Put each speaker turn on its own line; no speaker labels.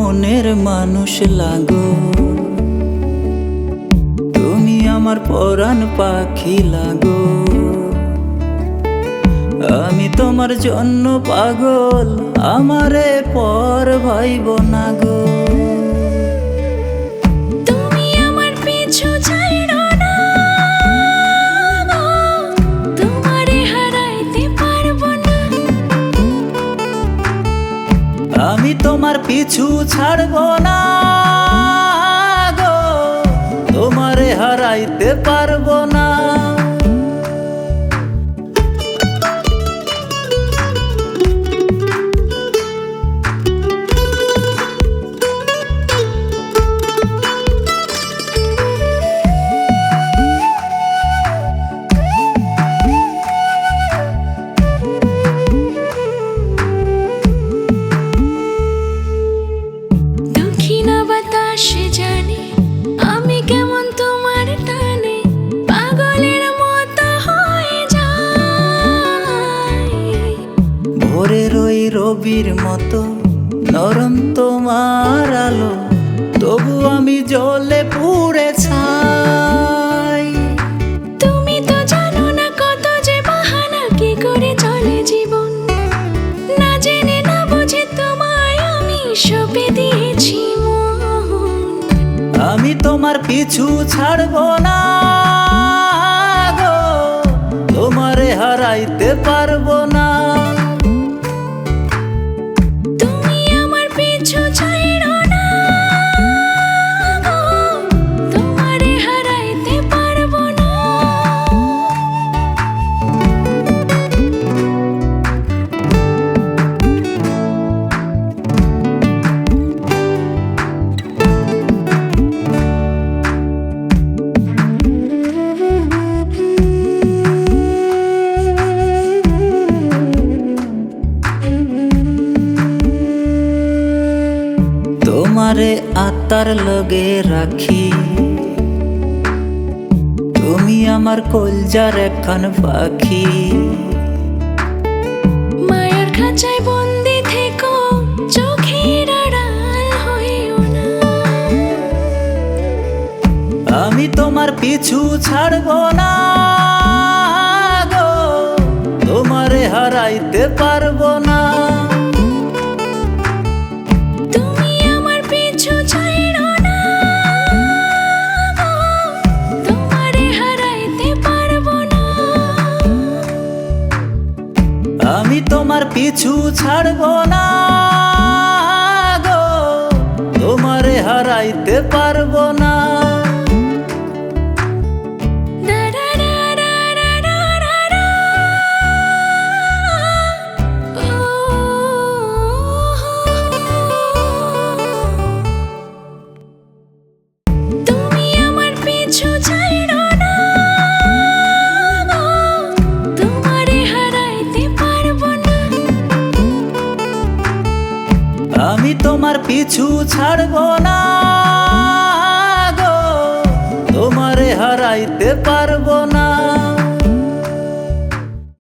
মনের মানুষ লাগো, তুমি আমার পরাণ পাখি লাগো। আমি তোমার জন্য পাগল, আমারে পর ভাইব না গো।
তুমি আমার পিছু ছাইড়ো না গো, তোমারে হারাইতে পারবো না।
আমি তোমার পিছু ছাড়ব না গো, তোমারে হারাইতে পারবো না।
দক্ষিণা বাতাসে জানি আমি কেমন তোমার টানে পাগলের মতো হয়ে যাই।
ভোরের ওই রবির মতো নরম তোমার আলো, তবু আমি জ্বলে পুড়ে ছাই।
তুমি তো জানো না কত যে বাহানা কি করে চলে জীবন, না জেনে না বুঝে তোমায় আমি সঁপে দিয়েছি মন।
আমি তোমার পিছু ছাড়ব না গো, তোমারে হারাইতে পারবো না।
তুমি আমার পিছু ছাইড়ো না গো, তোমারে হারাইতে পারবো না।
তোমারে আত্মার লগে রাখি, তুমি আমার কলজার একখান পাখি।
মায়ের খাঁচায় বন্দি থেকো, চোখের আড়াল হইও না।
আমি তোমার পিছু ছাড়ব না গো, তোমারে হারাইতে পারবো না।
তুমি আমার পিছু ছাইড়ো না গো, তোমারে হারাইতে পারবো না।
আমি তোমার পিছু ছাড়ব না গো, তোমারে হারাইতে পারবো না।
তুমি আমার পিছু ছাইড়ো না গো, তোমারে হারাইতে পারবো না।
আমি তোমার পিছু ছাড়ব না গো, তোমারে হারাইতে পারবো না।